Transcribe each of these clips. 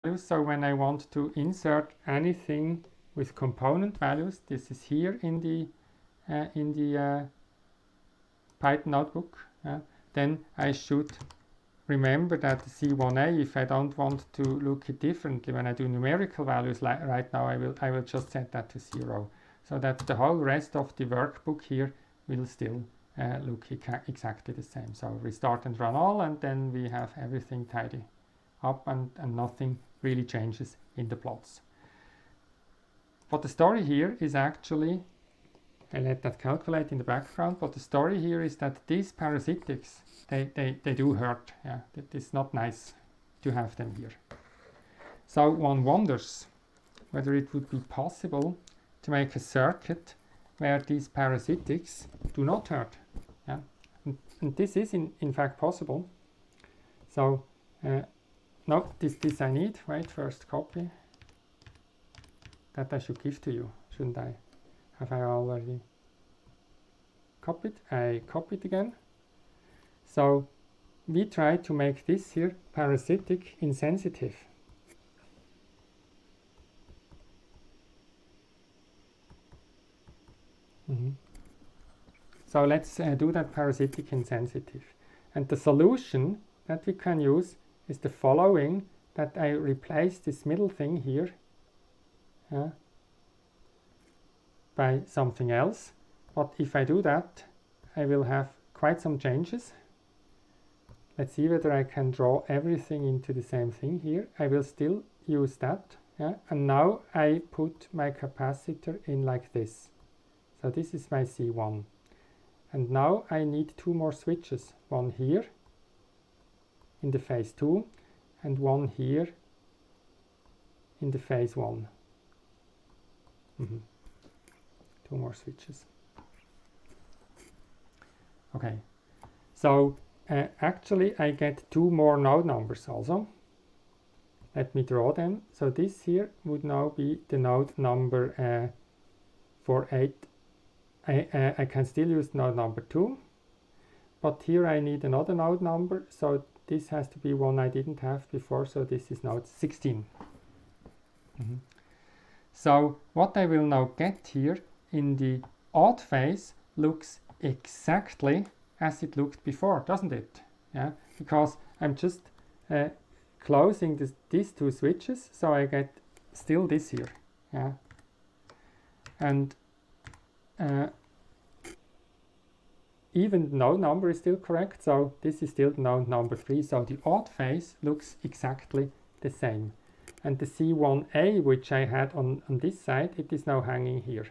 values. So when I want to insert anything with component values, this is here in the Python notebook. Then I should remember that the C1a, if I don't want to look it differently, when I do numerical values like right now, I will just set that to 0, so that the whole rest of the workbook here will still look exactly the same. So restart and run all, and then we have everything tidy up, and nothing really changes in the plots. But the story here is actually, I let that calculate in the background, but the story here is that these parasitics, they do hurt. Yeah, it's not nice to have them here. So one wonders whether it would be possible to make a circuit where these parasitics do not hurt. Yeah, and this is in fact possible. So no, this I need. Wait, first copy. That I should give to you, shouldn't I? Have I already copied? I copied again. So we try to make this here parasitic insensitive. So let's do that parasitic insensitive. And the solution that we can use is the following, that I replace this middle thing here by something else. But if I do that, I will have quite some changes. Let's see whether I can draw everything into the same thing here. I will still use that. And now I put my capacitor in like this. So this is my C1. And now I need two more switches. One here in the phase 2 and one here in the phase 1. Two more switches. Okay, so actually I get two more node numbers also. Let me draw them. So this here would now be the node number for 8. I can still use node number 2, but here I need another node number, so this has to be one I didn't have before, so this is node 16. So what I will now get here in the odd phase looks exactly as it looked before, doesn't it? Yeah, because I'm just closing these two switches, so I get still this here. Yeah, and even the node number is still correct, so this is still node number 3, so the odd phase looks exactly the same. And the C1a, which I had on this side, it is now hanging here.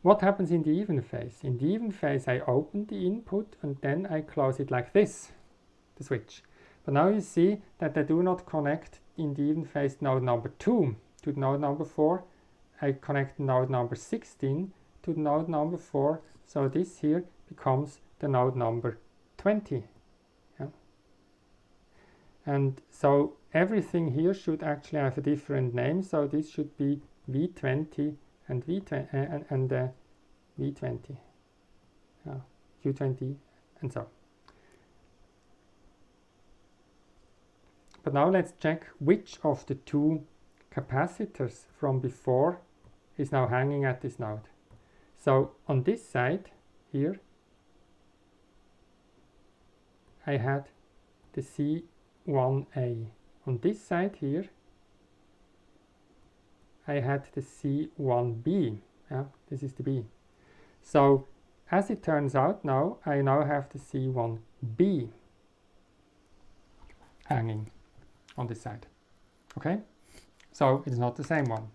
What happens in the even phase? In the even phase, I open the input and then I close it like this, the switch. But now you see that I do not connect in the even phase node number 2 to node number 4. I connect node number 16 to node number 4. So this here becomes the node number 20. Yeah. And so everything here should actually have a different name. So this should be V20 and V20 and V20, Q20, and so. But now let's check which of the two capacitors from before is now hanging at this node. So on this side here, I had the C1a. On this side here, I had the C1b. This is the B. So as it turns out now, I now have the C1b hanging on this side. Okay? So it is not the same one.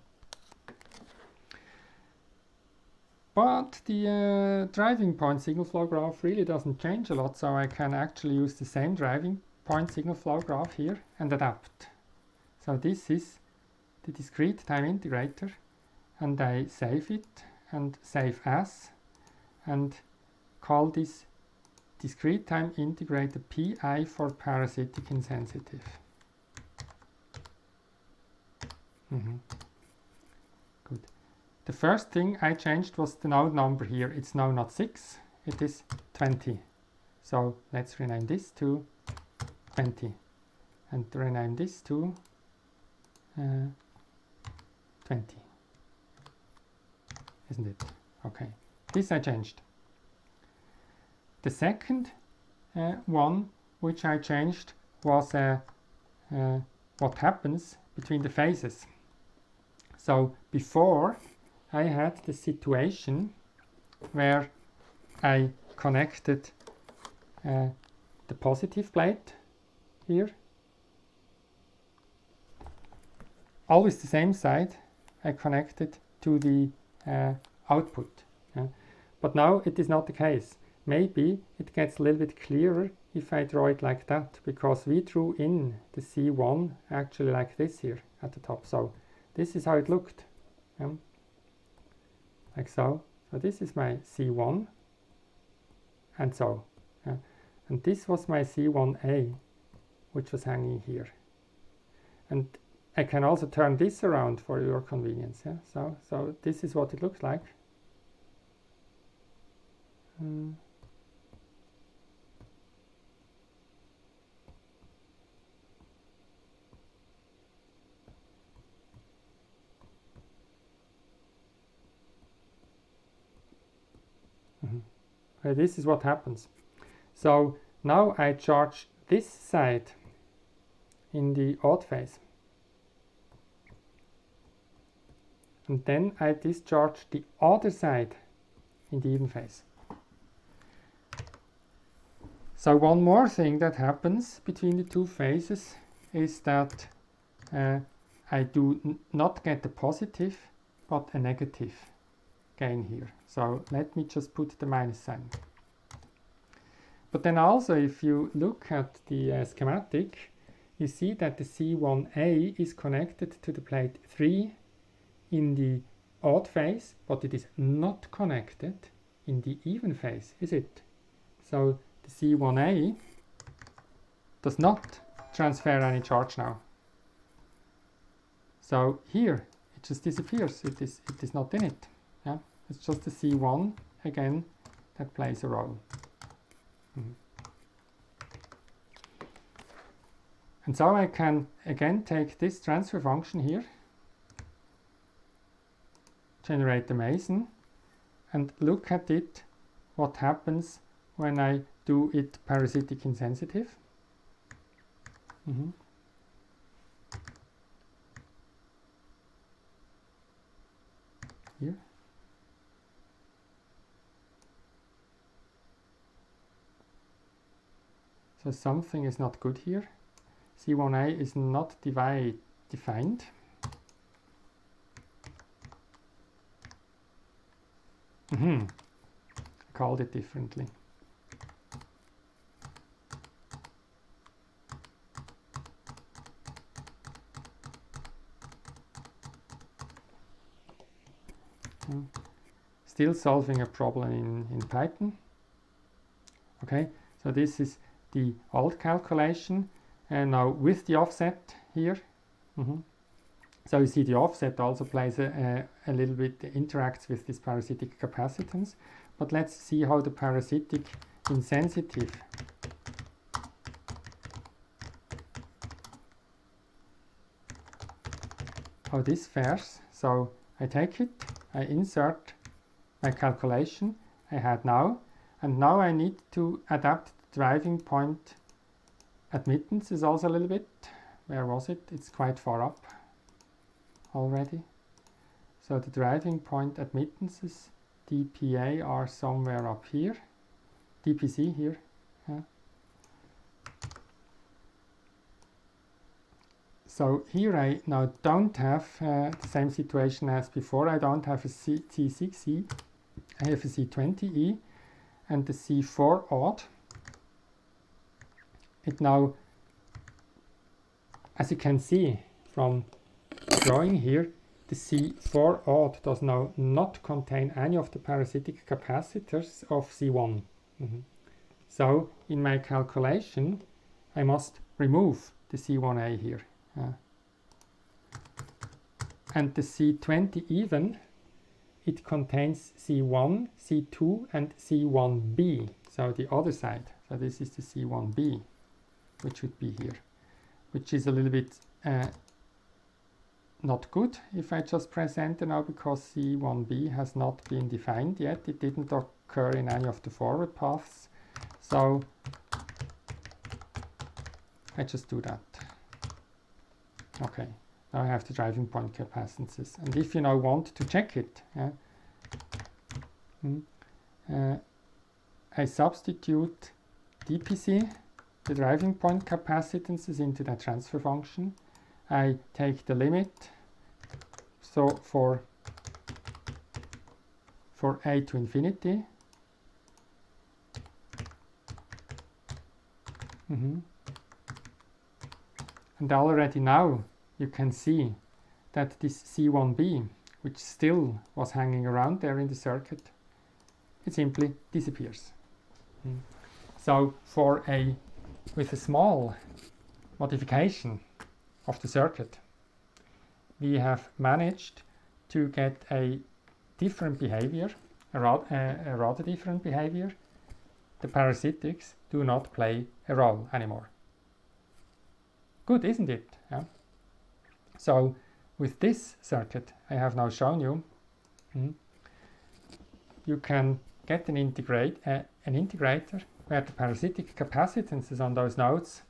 But the driving point signal flow graph really doesn't change a lot, so I can actually use the same driving point signal flow graph here and adapt. So this is the discrete time integrator, and I save it and save as and call this discrete time integrator PI for parasitic insensitive. Good. The first thing I changed was the node number here. It's now not 6, it is 20. So let's rename this to 20. and rename this to 20. Isn't it? Okay. This I changed. The second one which I changed was what happens between the phases. So before I had the situation where I connected the positive plate here, always the same side, I connected to the output. But now it is not the case. Maybe it gets a little bit clearer if I draw it like that, because we drew in the C1 actually like this here at the top. So this is how it looked, like so. So this is my C1, and so. And this was my C1A, which was hanging here. And I can also turn this around for your convenience. So this is what it looks like. This is what happens. So now I charge this side in the odd phase, and then I discharge the other side in the even phase. So one more thing that happens between the two phases is that I do not get a positive but a negative gain here. So let me just put the minus sign. But then also, if you look at the schematic, you see that the C1A is connected to the plate 3 in the odd phase, but it is not connected in the even phase, is it? So the C1A does not transfer any charge now. So here it just disappears. It is not in it. It's just the C1 again that plays a role. And so I can again take this transfer function here, generate the Mason, and look at it, what happens when I do it parasitic insensitive. Here. So something is not good here. C1A is not defined. I called it differently. Still solving a problem in Python. Okay, so this is the old calculation, and now with the offset here. So you see the offset also plays a little bit, interacts with this parasitic capacitance. But let's see how the parasitic insensitive how this fares. So I take it, I insert my calculation I had now, and now I need to adapt the driving point admittance is also a little bit, where was it? It's quite far up already. So the driving point admittances, dPA, are somewhere up here, dPc here. So here I now don't have the same situation as before. I don't have a C6E, I have a C20E, and the C4 odd. It now, as you can see from the drawing here, the C4 odd does now not contain any of the parasitic capacitors of C1. So in my calculation I must remove the C1A here. And the C20 even, it contains C1, C2 and C1b, so the other side. So this is the C1b, which would be here. which is a little bit not good if I just press enter now, because C1b has not been defined yet. It didn't occur in any of the forward paths. So I just do that. Okay, now I have the driving point capacitances. And if you now want to check it, I substitute dPc, the driving point capacitances, into that transfer function. I take the limit, so for a to infinity, and already now you can see that this C1b, which still was hanging around there in the circuit, it simply disappears. So with a small modification of the circuit, we have managed to get a different behavior, a rather different behavior. The parasitics do not play a role anymore. Good, isn't it? Yeah. So with this circuit I have now shown you, you can get an integrator where the parasitic capacitances on those nodes,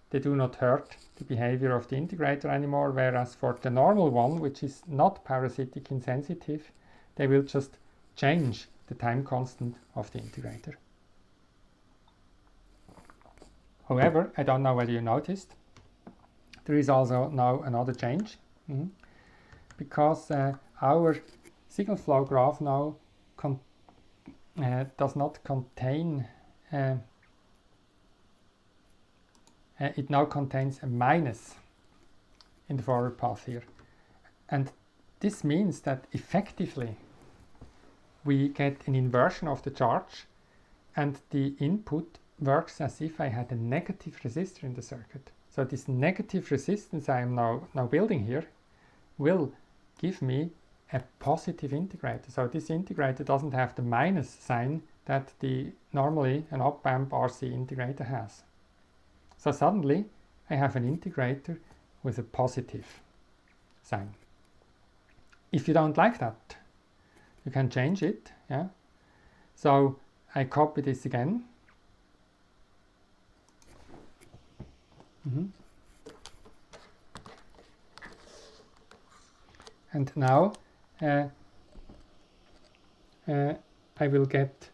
they do not hurt the behavior of the integrator anymore, whereas for the normal one, which is not parasitic insensitive, they will just change the time constant of the integrator. However, I don't know whether you noticed, there is also now another change, because our signal flow graph now does not contain, it now contains a minus in the forward path here. And this means that effectively we get an inversion of the charge, and the input works as if I had a negative resistor in the circuit. So this negative resistance I am now building here will give me a positive integrator. So this integrator doesn't have the minus sign that normally an op-amp RC integrator has. So suddenly I have an integrator with a positive sign. If you don't like that, you can change it. Yeah. So I copy this again. And now I will get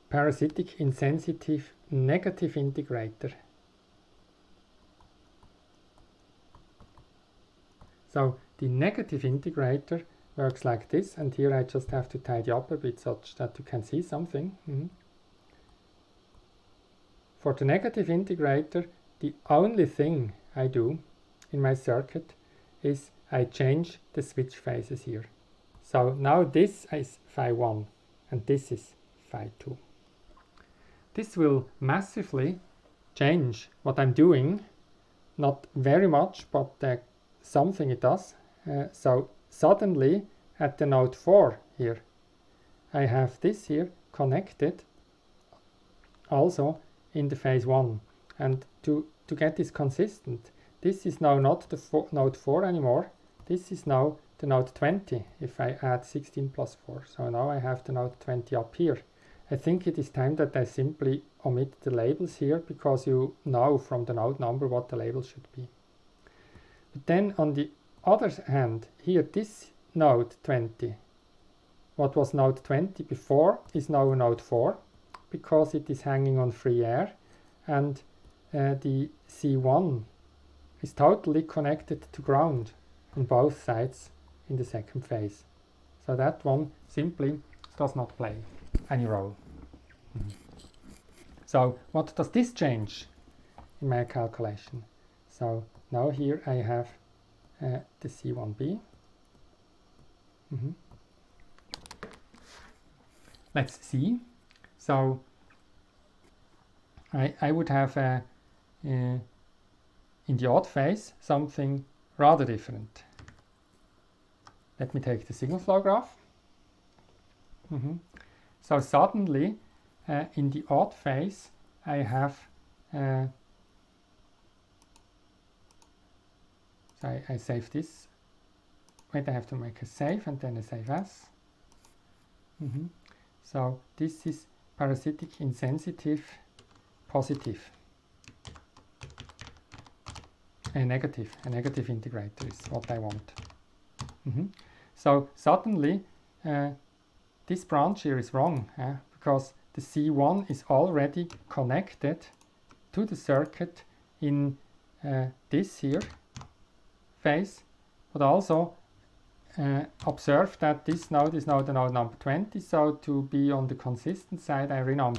parasitic insensitive negative integrator. So the negative integrator works like this, and here I just have to tidy up a bit such that you can see something. For the negative integrator, the only thing I do in my circuit is I change the switch phases here. So now this is phi 1 and this is phi 2. This will massively change what I'm doing, not very much, but something it does. So suddenly at the node 4 here, I have this here connected also in the phase 1. And to get this consistent, this is now not the node 4 anymore. This is now the node 20 if I add 16 plus 4. So now I have the node 20 up here. I think it is time that I simply omit the labels here, because you know from the node number what the label should be. But then on the other hand, here this node 20, what was node 20 before is now node 4, because it is hanging on free air, and the C1 is totally connected to ground on both sides in the second phase. So that one simply does not play any role. So what does this change in my calculation? So now here I have the C1b. Let's see. So I would have in the odd phase something rather different. Let me take the signal flow graph. So suddenly in the odd phase I have So I save this. Wait, I have to make a save and then a save as. So this is parasitic insensitive positive. A negative integrator is what I want. So suddenly this branch here is wrong, because the C1 is already connected to the circuit in this here phase, but also observe that this node is now the node number 20, so to be on the consistent side I renumber